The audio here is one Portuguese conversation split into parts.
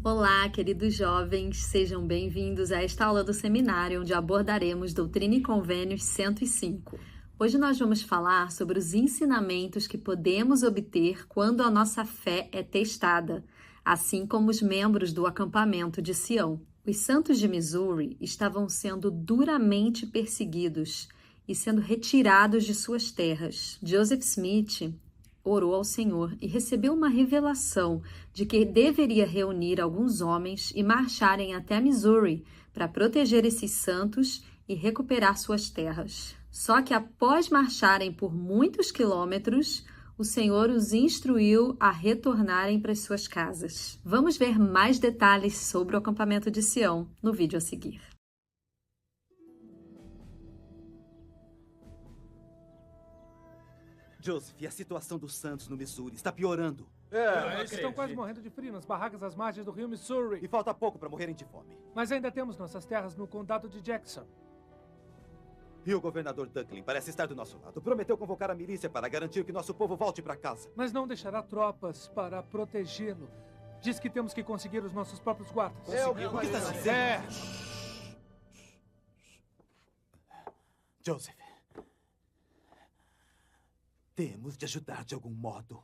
Olá, queridos jovens, sejam bem-vindos a esta aula do seminário onde abordaremos Doutrina e Convênios 105. Hoje nós vamos falar sobre os ensinamentos que podemos obter quando a nossa fé é testada, assim como os membros do acampamento de Sião. Os santos de Missouri estavam sendo duramente perseguidos e sendo retirados de suas terras. Joseph Smith orou ao Senhor e recebeu uma revelação de que deveria reunir alguns homens e marcharem até Missouri para proteger esses santos e recuperar suas terras. Só que após marcharem por muitos quilômetros, o Senhor os instruiu a retornarem para as suas casas. Vamos ver mais detalhes sobre o acampamento de Sião no vídeo a seguir. Joseph, a situação dos santos no Missouri está piorando. Eles estão quase morrendo de frio nas barracas às margens do rio Missouri. E falta pouco para morrerem de fome. Mas ainda temos nossas terras no condado de Jackson. E o governador Dunklin parece estar do nosso lado. Prometeu convocar a milícia para garantir que nosso povo volte para casa. Mas não deixará tropas para protegê-lo. Diz que temos que conseguir os nossos próprios guardas. O que está dizendo? Joseph, temos de ajudar de algum modo.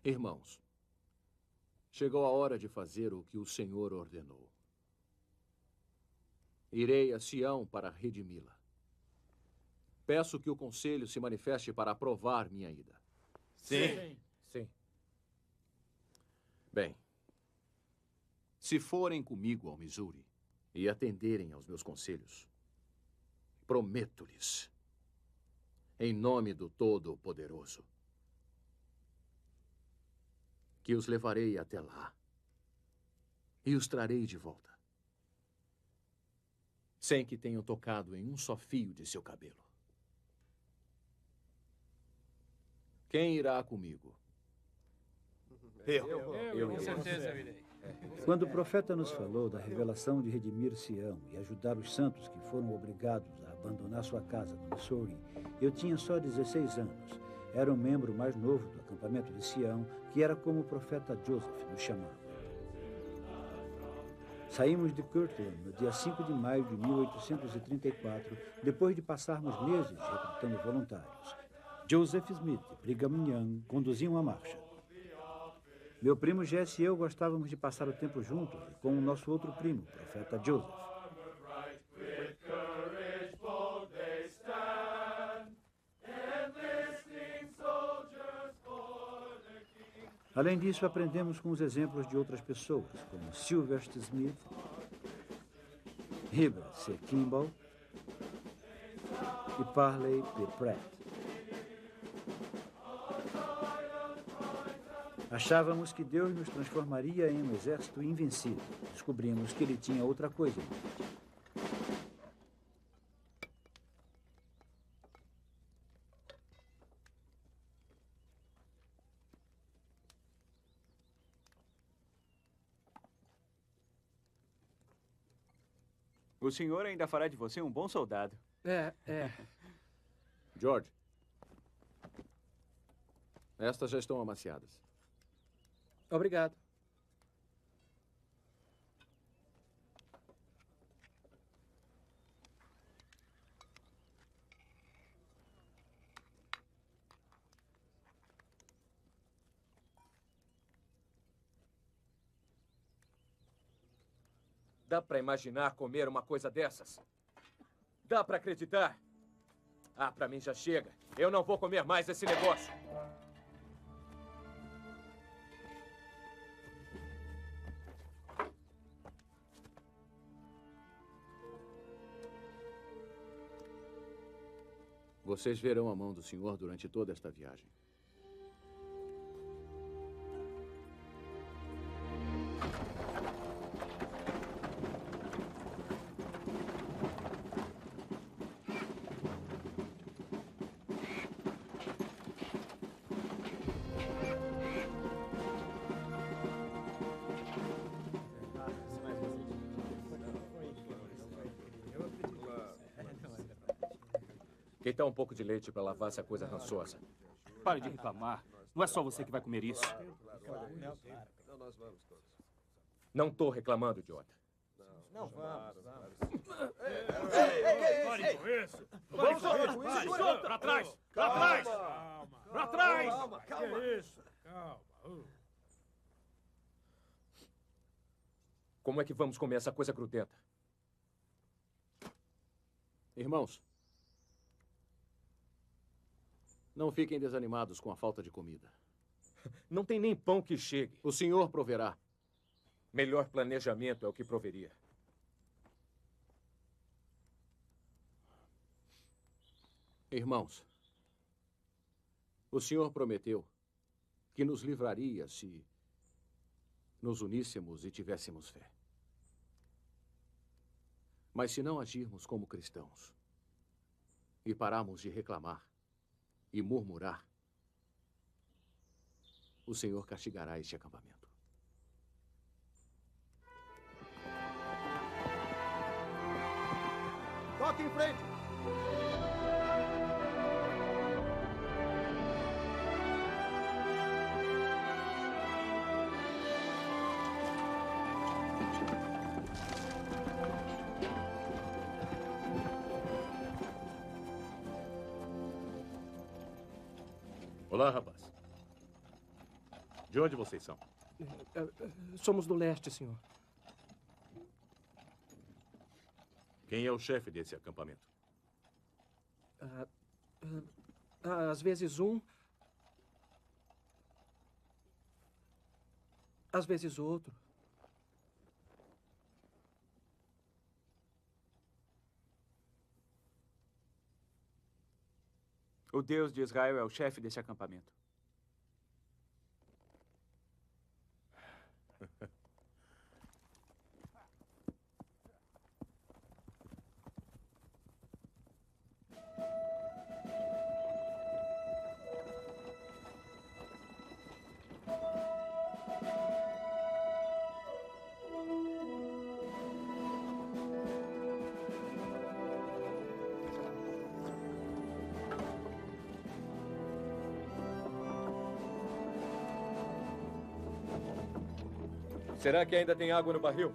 Irmãos, chegou a hora de fazer o que o Senhor ordenou. Irei a Sião para redimi-la. Peço que o conselho se manifeste para aprovar minha ida. Sim. Bem, se forem comigo ao Missouri e atenderem aos meus conselhos, prometo-lhes, em nome do Todo-Poderoso, que os levarei até lá e os trarei de volta, sem que tenham tocado em um só fio de seu cabelo. Quem irá comigo? Eu. Com certeza irei. Quando o profeta nos falou da revelação de redimir Sião e ajudar os santos que foram obrigados a abandonar sua casa no Missouri, eu tinha só 16 anos. Era o membro mais novo do acampamento de Sião, que era como o profeta Joseph nos chamava. Saímos de Kirtland no dia 5 de maio de 1834, depois de passarmos meses recrutando voluntários. Joseph Smith e Brigham Young conduziam a marcha. Meu primo Jesse e eu gostávamos de passar o tempo juntos com o nosso outro primo, o profeta Joseph. Além disso, aprendemos com os exemplos de outras pessoas, como Sylvester Smith, Heber C. Kimball e Parley P. Pratt. Achávamos que Deus nos transformaria em um exército invencível. Descobrimos que ele tinha outra coisa em mente. O senhor ainda fará de você um bom soldado. George, estas já estão amaciadas. Obrigado. Dá pra imaginar comer uma coisa dessas? Dá pra acreditar? Ah, pra mim já chega. Eu não vou comer mais esse negócio. Vocês verão a mão do Senhor durante toda esta viagem. Que tal um pouco de leite para lavar essa coisa rançosa? Pare de reclamar. Não é só você que vai comer isso. Não tô reclamando, idiota. Pare com isso! Vamos com isso! Pra trás! Pra trás! Pra trás! Calma. Que isso? Calma. Como é que vamos comer essa coisa grudenta? Irmãos, não fiquem desanimados com a falta de comida. Não tem nem pão que chegue. O Senhor proverá. Melhor planejamento é o que proveria. Irmãos, o Senhor prometeu que nos livraria se nos uníssemos e tivéssemos fé. Mas se não agirmos como cristãos e pararmos de reclamar e murmurar, o Senhor castigará este acampamento. Toque em frente! Olá, rapaz. De onde vocês são? Somos do leste, senhor. Quem é o chefe desse acampamento? Às vezes um, às vezes outro. O Deus de Israel é o chefe desse acampamento. Será que ainda tem água no barril?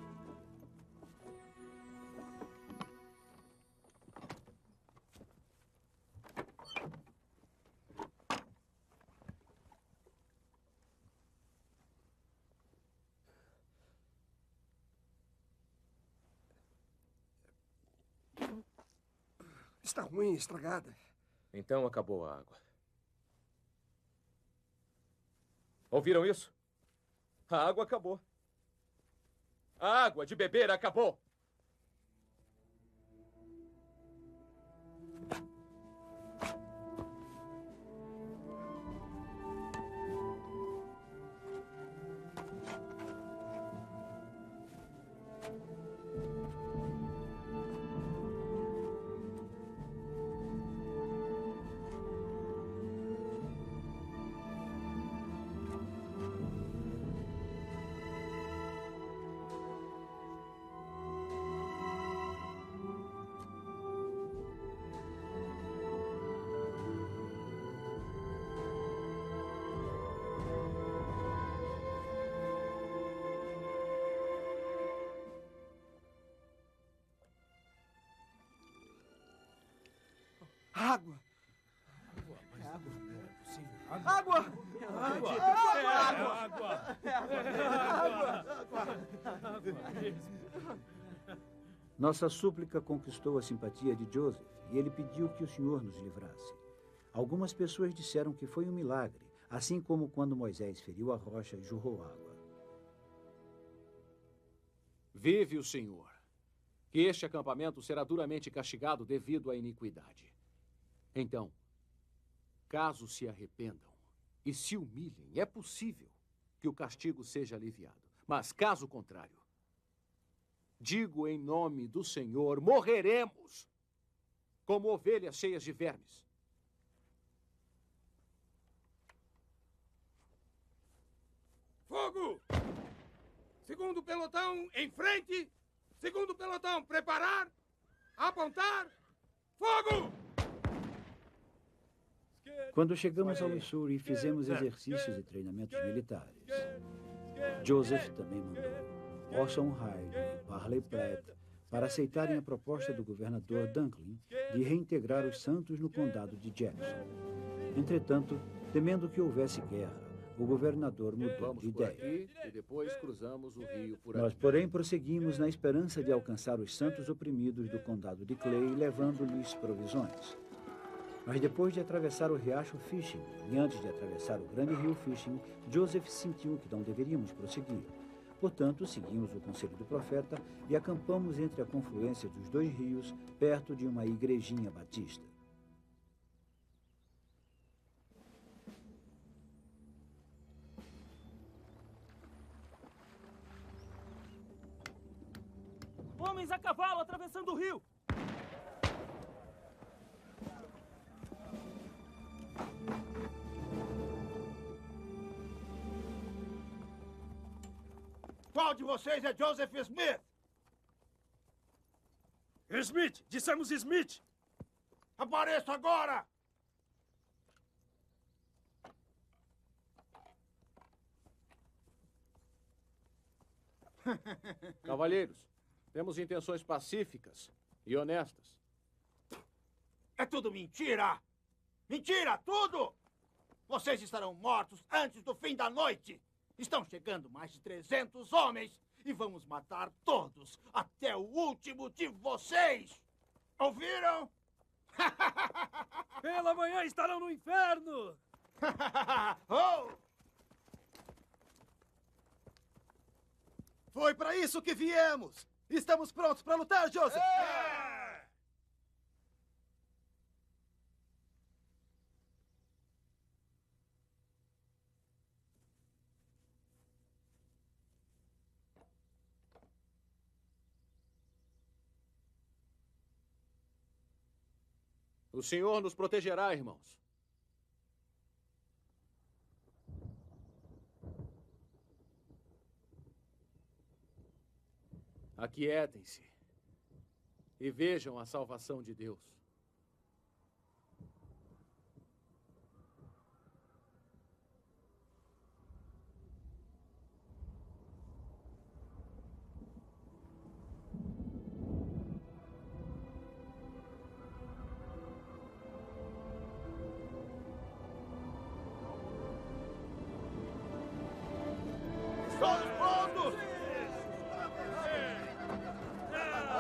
Está ruim, estragada. Então acabou a água. Ouviram isso? A água acabou. A água de beber acabou. Água! Água! Nossa súplica conquistou a simpatia de Joseph e ele pediu que o Senhor nos livrasse. Algumas pessoas disseram que foi um milagre, assim como quando Moisés feriu a rocha e jorrou água. Vive o Senhor, que este acampamento será duramente castigado devido à iniquidade. Então, caso se arrependam e se humilhem, é possível que o castigo seja aliviado. Mas, caso contrário, digo em nome do Senhor, morreremos como ovelhas cheias de vermes. Fogo! Segundo pelotão, em frente! Segundo pelotão, preparar! Apontar! Fogo! Quando chegamos ao Missouri, fizemos exercícios e treinamentos militares. Joseph também mandou Orson Hyde e Barley Pratt para aceitarem a proposta do governador Dunklin de reintegrar os Santos no condado de Jackson. Entretanto, temendo que houvesse guerra, o governador mudou de por ideia. aqui e depois cruzamos o rio por Nós, aqui. porém, prosseguimos na esperança de alcançar os santos oprimidos do condado de Clay, levando-lhes provisões. Mas depois de atravessar o riacho Fishing e antes de atravessar o grande rio Fishing, Joseph sentiu que não deveríamos prosseguir. Portanto, seguimos o conselho do profeta e acampamos entre a confluência dos dois rios, perto de uma igrejinha batista. Homens a cavalo atravessando o rio! Qual de vocês é Joseph Smith? Smith! Dissemos Smith! Apareça agora! Cavalheiros, temos intenções pacíficas e honestas. É tudo mentira! Mentira, tudo! Vocês estarão mortos antes do fim da noite! Estão chegando mais de 300 homens e vamos matar todos, até o último de vocês! Ouviram? Pela manhã estarão no inferno! Oh! Foi para isso que viemos! Estamos prontos para lutar, Joseph! O Senhor nos protegerá, irmãos. Aquietem-se e vejam a salvação de Deus. Todos prontos!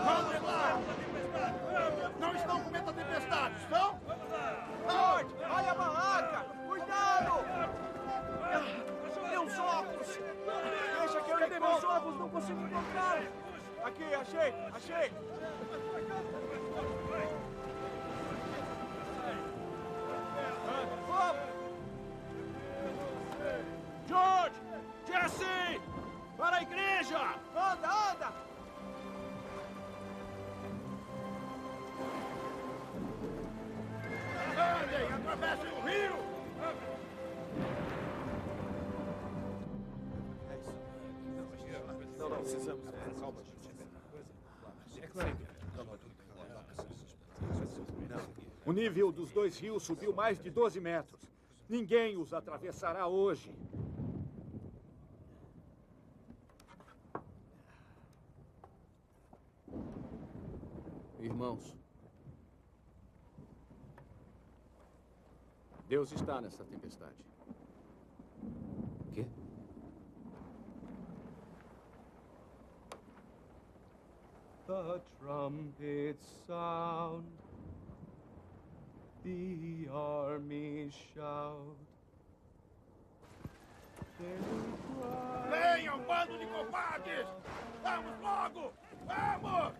Vamos lá! Não estão com medo da tempestade, estão? George, olha a barraca! Cuidado! Meus óculos! Deixa que eu lhe meus óculos, não consigo encontrar! Aqui, achei! George! Jesse! Para a igreja! Anda! Andem, atravessem o rio! Não precisamos. Calma, O nível dos dois rios subiu mais de 12 metros. Ninguém os atravessará hoje. Irmãos, Deus está nessa tempestade. Quê? The trumpets sound, the armies shout. Venham, bando de covardes! Vamos logo! Vamos!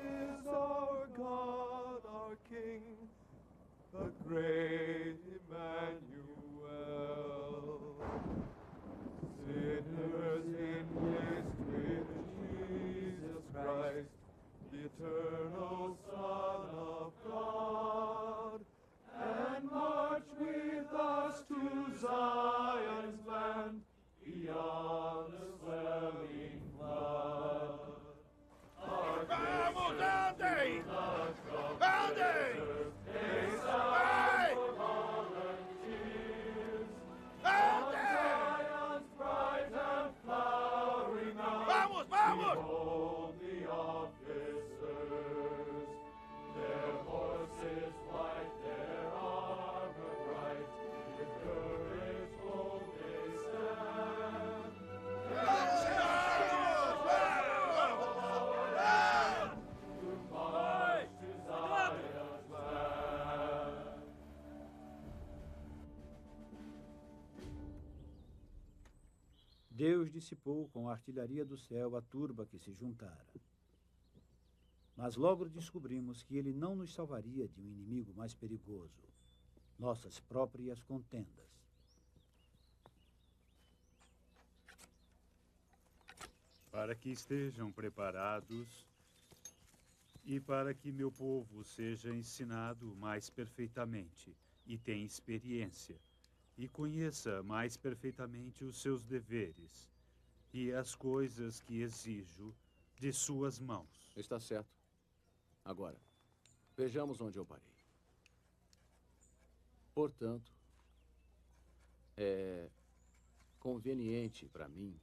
Is our God, our King, the great Emmanuel. Sinners enlist with Jesus Christ, the eternal Son of God, and march with us to Zion's land, beyond the swelling flood. Vamos, andem! Andem! Zeus dissipou com a artilharia do céu a turba que se juntara. Mas logo descobrimos que ele não nos salvaria de um inimigo mais perigoso, nossas próprias contendas. Para que estejam preparados e para que meu povo seja ensinado mais perfeitamente e tenha experiência e conheça mais perfeitamente os seus deveres e as coisas que exijo de suas mãos. Está certo. Agora, vejamos onde eu parei. Portanto, é conveniente para mim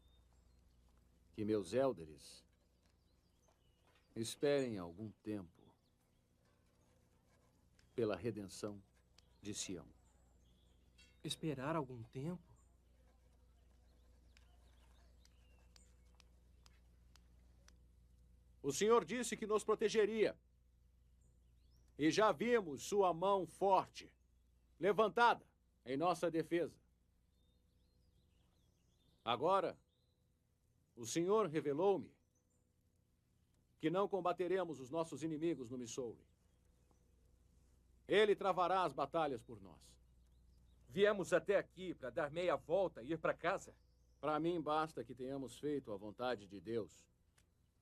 que meus élderes esperem algum tempo pela redenção de Sião. Esperar algum tempo? O Senhor disse que nos protegeria. E já vimos sua mão forte, levantada em nossa defesa. Agora, o Senhor revelou-me que não combateremos os nossos inimigos no Missouri. Ele travará as batalhas por nós. Viemos até aqui para dar meia volta e ir para casa? Para mim, basta que tenhamos feito a vontade de Deus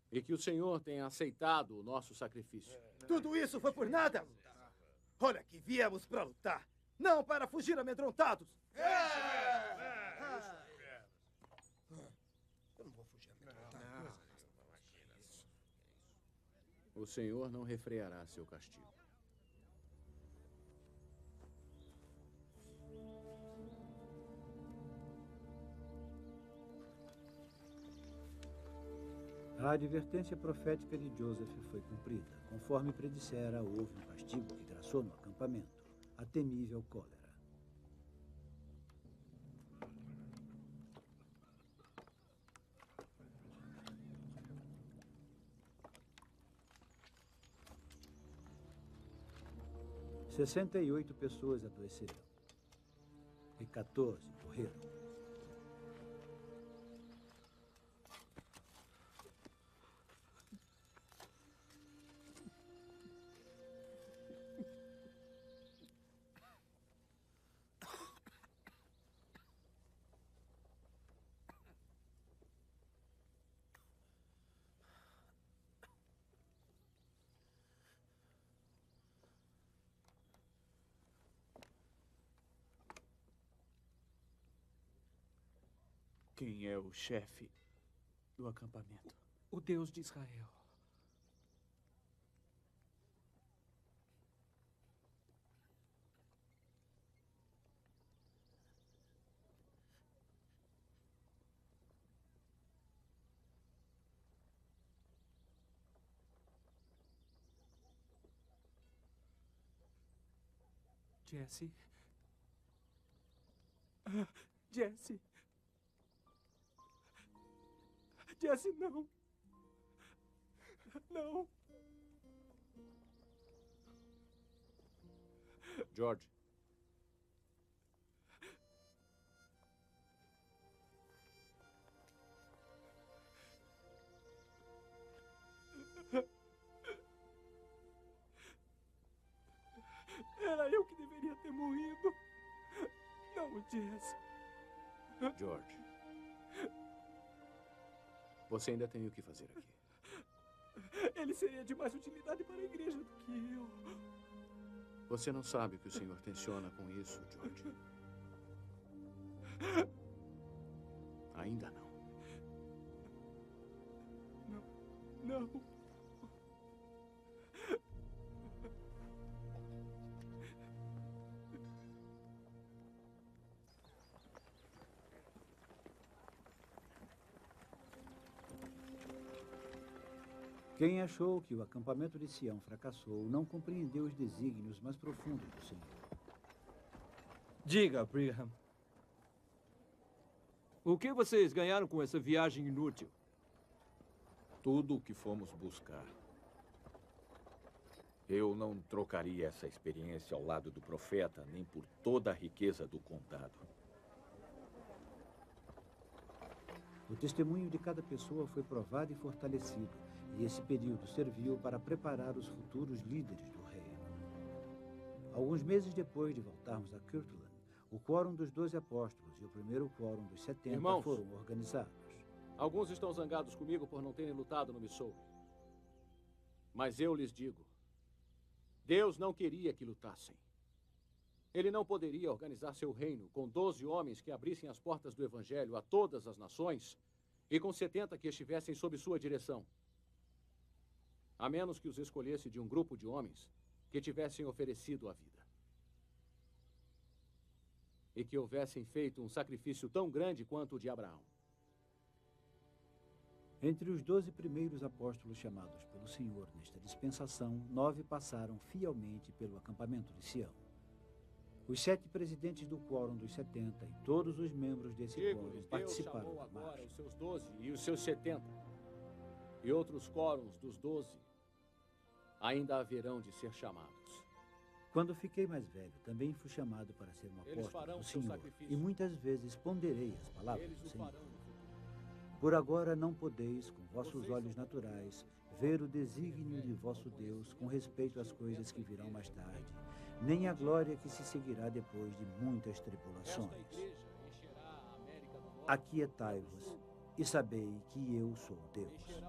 e que o Senhor tenha aceitado o nosso sacrifício. Tudo isso foi por nada? Olha que viemos para lutar, não para fugir amedrontados. Eu não vou fugir amedrontado. O Senhor não refreará seu castigo. A advertência profética de Joseph foi cumprida. Conforme predissera, houve um castigo que graçou no acampamento, a temível cólera. « 68 pessoas adoeceram e 14 morreram. Quem é o chefe do acampamento? O Deus de Israel. Jesse. Jesse. Jesse, não. Não. George. Era eu que deveria ter morrido. Não, Jesse. George. Você ainda tem o que fazer aqui. Ele seria de mais utilidade para a igreja do que eu. Você não sabe o que o Senhor tenciona com isso, George. Ainda não. Não. Quem achou que o acampamento de Sião fracassou não compreendeu os desígnios mais profundos do Senhor. Diga, Brigham. O que vocês ganharam com essa viagem inútil? Tudo o que fomos buscar. Eu não trocaria essa experiência ao lado do profeta nem por toda a riqueza do condado. O testemunho de cada pessoa foi provado e fortalecido, e esse período serviu para preparar os futuros líderes do reino. Alguns meses depois de voltarmos a Kirtland, o quórum dos 12 apóstolos e o primeiro quórum dos 70 Irmãos, foram organizados. Alguns estão zangados comigo por não terem lutado no Missouri. Mas eu lhes digo, Deus não queria que lutassem. Ele não poderia organizar seu reino com 12 homens que abrissem as portas do Evangelho a todas as nações e com 70 que estivessem sob sua direção. A menos que os escolhesse de um grupo de homens que tivessem oferecido a vida. E que houvessem feito um sacrifício tão grande quanto o de Abraão. Entre os 12 primeiros apóstolos chamados pelo Senhor nesta dispensação, 9 passaram fielmente pelo acampamento de Sião. Os 7 presidentes do quórum dos 70 e todos os membros desse quórum participaram Deus chamou da agora marcha. os seus 12 e os seus 70. E outros quórums dos 12 ainda haverão de ser chamados. Quando fiquei mais velho, também fui chamado para ser um Eles apóstolo farão do seu Senhor, sacrifício. e muitas vezes ponderei as palavras Eles do o Senhor. farão no futuro. Por agora não podeis, com vossos olhos naturais, ver o desígnio de vosso Deus com respeito às coisas que virão mais tarde, nem a glória que se seguirá depois de muitas tribulações. Aquietai-vos e sabei que eu sou Deus.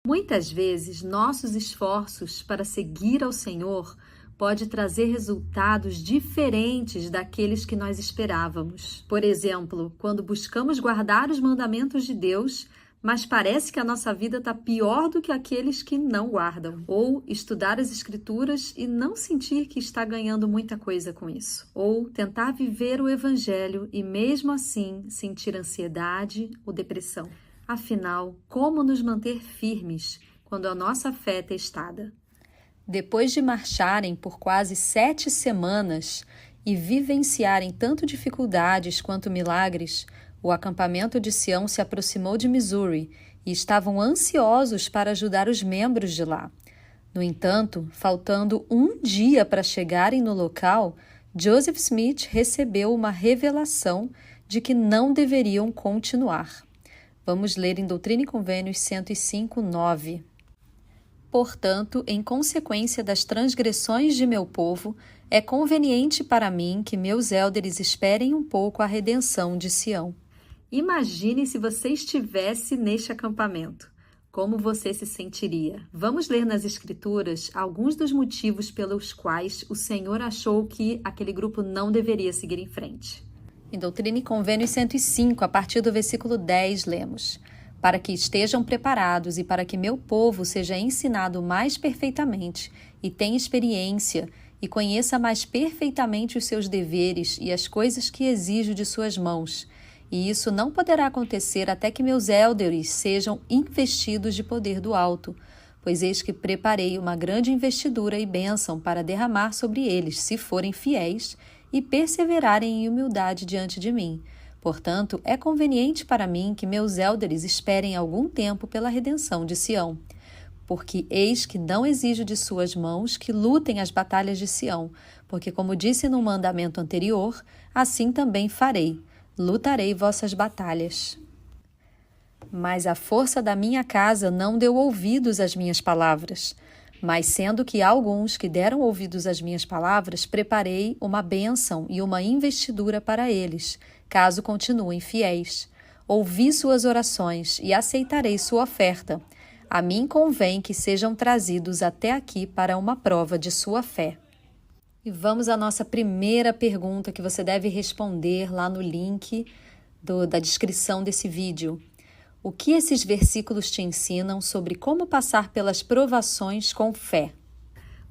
Muitas vezes, nossos esforços para seguir ao Senhor pode trazer resultados diferentes daqueles que nós esperávamos. Por exemplo, quando buscamos guardar os mandamentos de Deus, mas parece que a nossa vida está pior do que aqueles que não guardam. Ou estudar as Escrituras e não sentir que está ganhando muita coisa com isso. Ou tentar viver o Evangelho e mesmo assim sentir ansiedade ou depressão. Afinal, como nos manter firmes quando a nossa fé é testada? Depois de marcharem por quase 7 semanas e vivenciarem tanto dificuldades quanto milagres, o acampamento de Sião se aproximou de Missouri e estavam ansiosos para ajudar os membros de lá. No entanto, faltando um dia para chegarem no local, Joseph Smith recebeu uma revelação de que não deveriam continuar. Vamos ler em Doutrina e Convênios 105:9. Portanto, em consequência das transgressões de meu povo, é conveniente para mim que meus élderes esperem um pouco a redenção de Sião. Imagine se você estivesse neste acampamento. Como você se sentiria? Vamos ler nas Escrituras alguns dos motivos pelos quais o Senhor achou que aquele grupo não deveria seguir em frente. Em Doutrina e Convênios 105, a partir do versículo 10, lemos: para que estejam preparados e para que meu povo seja ensinado mais perfeitamente e tenha experiência e conheça mais perfeitamente os seus deveres e as coisas que exijo de suas mãos. E isso não poderá acontecer até que meus élderes sejam investidos de poder do alto, pois eis que preparei uma grande investidura e bênção para derramar sobre eles, se forem fiéis e perseverarem em humildade diante de mim. Portanto, é conveniente para mim que meus élderes esperem algum tempo pela redenção de Sião. Porque eis que não exijo de suas mãos que lutem as batalhas de Sião, porque, como disse no mandamento anterior, assim também farei, lutarei vossas batalhas. Mas a força da minha casa não deu ouvidos às minhas palavras. Mas sendo que há alguns que deram ouvidos às minhas palavras, preparei uma bênção e uma investidura para eles, caso continuem fiéis. Ouvi suas orações e aceitarei sua oferta. A mim convém que sejam trazidos até aqui para uma prova de sua fé. E vamos à nossa primeira pergunta que você deve responder lá no link da descrição desse vídeo. O que esses versículos te ensinam sobre como passar pelas provações com fé?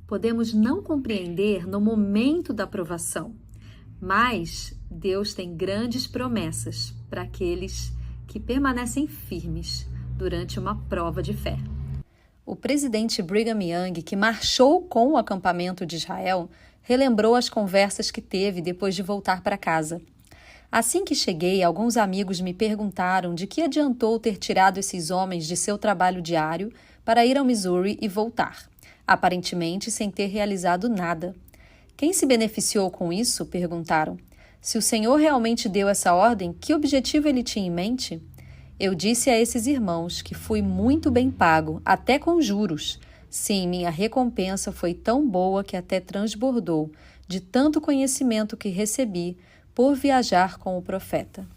Podemos não compreender no momento da provação, mas Deus tem grandes promessas para aqueles que permanecem firmes durante uma prova de fé. O presidente Brigham Young, que marchou com o acampamento de Israel, relembrou as conversas que teve depois de voltar para casa. Assim que cheguei, alguns amigos me perguntaram de que adiantou ter tirado esses homens de seu trabalho diário para ir ao Missouri e voltar, aparentemente sem ter realizado nada. Quem se beneficiou com isso? Perguntaram. Se o Senhor realmente deu essa ordem, que objetivo ele tinha em mente? Eu disse a esses irmãos que fui muito bem pago, até com juros. Sim, minha recompensa foi tão boa que até transbordou, de tanto conhecimento que recebi por viajar com o profeta.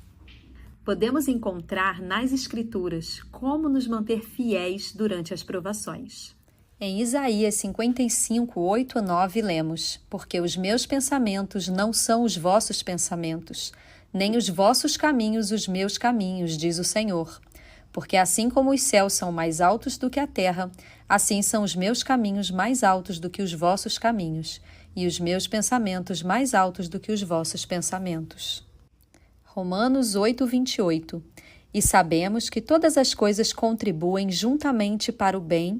Podemos encontrar nas Escrituras como nos manter fiéis durante as provações. Em Isaías 55, 8 a 9, lemos: Porque os meus pensamentos não são os vossos pensamentos, nem os vossos caminhos os meus caminhos, diz o Senhor. Porque assim como os céus são mais altos do que a terra, assim são os meus caminhos mais altos do que os vossos caminhos, e os meus pensamentos mais altos do que os vossos pensamentos. Romanos 8, 28. E sabemos que todas as coisas contribuem juntamente para o bem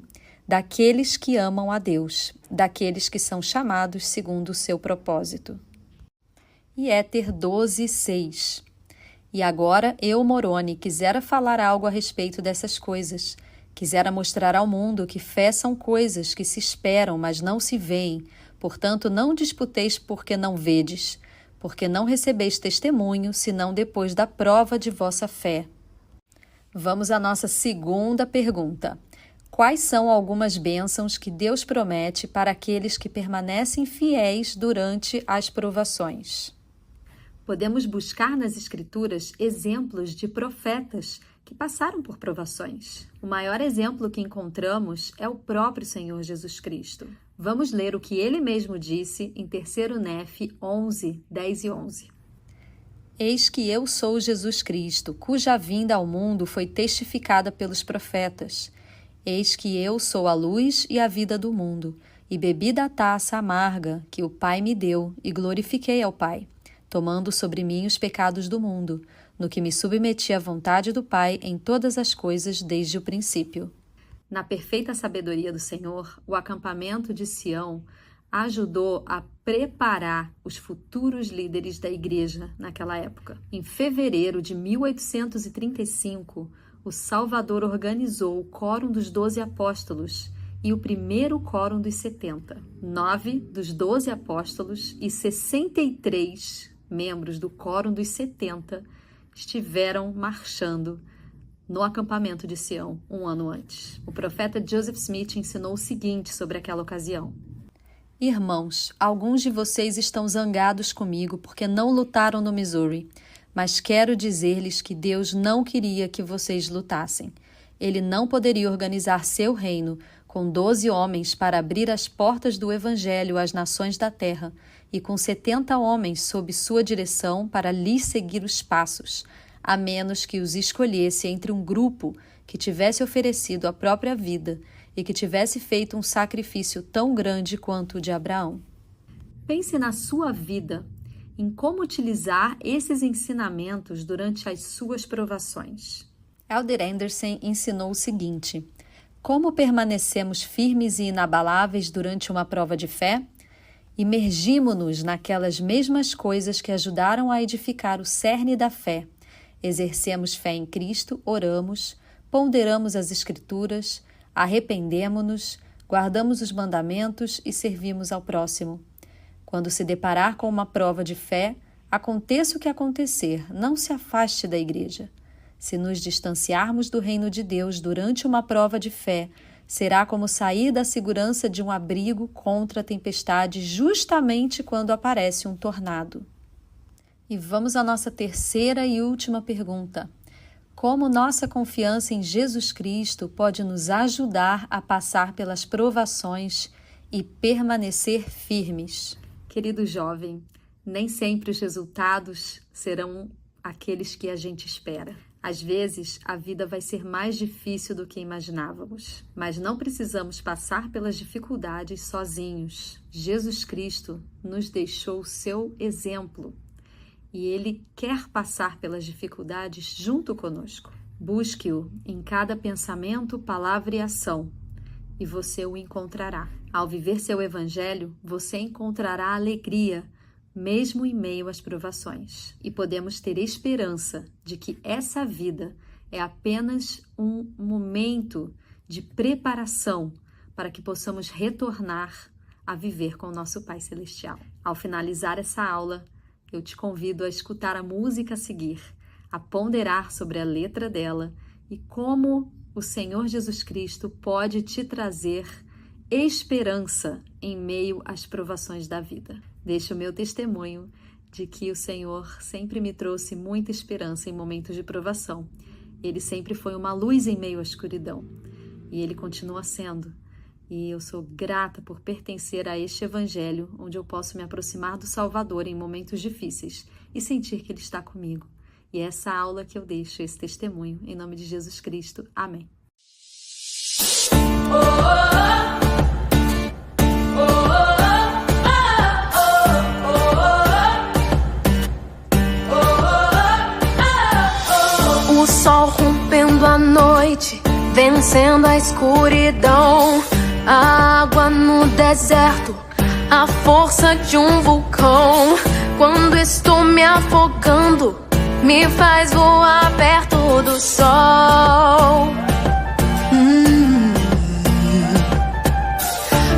daqueles que amam a Deus, daqueles que são chamados segundo o seu propósito. E Éter 12, 6. E agora eu, Moroni, quisera falar algo a respeito dessas coisas. Quisera mostrar ao mundo que fé são coisas que se esperam, mas não se veem. Portanto, não disputeis porque não vedes, porque não recebeis testemunho, senão depois da prova de vossa fé. Vamos à nossa segunda pergunta. Quais são algumas bênçãos que Deus promete para aqueles que permanecem fiéis durante as provações? Podemos buscar nas Escrituras exemplos de profetas que passaram por provações. O maior exemplo que encontramos é o próprio Senhor Jesus Cristo. Vamos ler o que ele mesmo disse em 3 Nef 11, 10 e 11. Eis que eu sou Jesus Cristo, cuja vinda ao mundo foi testificada pelos profetas. Eis que eu sou a luz e a vida do mundo, e bebi da taça amarga que o Pai me deu, e glorifiquei ao Pai, tomando sobre mim os pecados do mundo, no que me submeti à vontade do Pai em todas as coisas desde o princípio. Na perfeita sabedoria do Senhor, o acampamento de Sião ajudou a preparar os futuros líderes da igreja naquela época. Em fevereiro de 1835, o Salvador organizou o Quórum dos 12 Apóstolos e o primeiro Quórum dos 70. 9 dos 12 apóstolos e 63 membros do Quórum dos 70 estiveram marchando no acampamento de Sião um ano antes. O profeta Joseph Smith ensinou o seguinte sobre aquela ocasião. Irmãos, alguns de vocês estão zangados comigo porque não lutaram no Missouri, mas quero dizer-lhes que Deus não queria que vocês lutassem. Ele não poderia organizar seu reino com 12 homens para abrir as portas do Evangelho às nações da terra e com 70 homens sob sua direção para lhes seguir os passos, a menos que os escolhesse entre um grupo que tivesse oferecido a própria vida e que tivesse feito um sacrifício tão grande quanto o de Abraão. Pense na sua vida, em como utilizar esses ensinamentos durante as suas provações. Elder Anderson ensinou o seguinte: como permanecemos firmes e inabaláveis durante uma prova de fé? Imergimo-nos naquelas mesmas coisas que ajudaram a edificar o cerne da fé. Exercemos fé em Cristo, oramos, ponderamos as Escrituras, arrependemo-nos, guardamos os mandamentos e servimos ao próximo. Quando se deparar com uma prova de fé, aconteça o que acontecer, não se afaste da igreja. Se nos distanciarmos do reino de Deus durante uma prova de fé, será como sair da segurança de um abrigo contra a tempestade justamente quando aparece um tornado. E vamos à nossa terceira e última pergunta. Como nossa confiança em Jesus Cristo pode nos ajudar a passar pelas provações e permanecer firmes? Querido jovem, nem sempre os resultados serão aqueles que a gente espera. Às vezes, a vida vai ser mais difícil do que imaginávamos, mas não precisamos passar pelas dificuldades sozinhos. Jesus Cristo nos deixou o seu exemplo e Ele quer passar pelas dificuldades junto conosco. Busque-o em cada pensamento, palavra e ação, e você o encontrará. Ao viver seu evangelho, você encontrará alegria, mesmo em meio às provações. E podemos ter esperança de que essa vida é apenas um momento de preparação para que possamos retornar a viver com o nosso Pai Celestial. Ao finalizar essa aula, eu te convido a escutar a música a seguir, a ponderar sobre a letra dela e como o Senhor Jesus Cristo pode te trazer esperança em meio às provações da vida. Deixo o meu testemunho de que o Senhor sempre me trouxe muita esperança em momentos de provação. Ele sempre foi uma luz em meio à escuridão. E Ele continua sendo. E eu sou grata por pertencer a este Evangelho, onde eu posso me aproximar do Salvador em momentos difíceis e sentir que Ele está comigo. E é essa aula que eu deixo, esse testemunho, em nome de Jesus Cristo. Amém. O sol rompendo a noite, vencendo a escuridão. A água no deserto, a força de um vulcão. Quando estou me afogando, me faz voar perto do sol.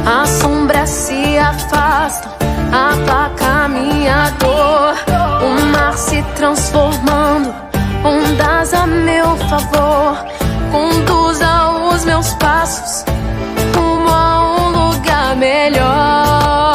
As sombras se afastam, aplaca minha dor. O mar se transformando, ondas a meu favor. Conduza os meus passos rumo a um lugar melhor.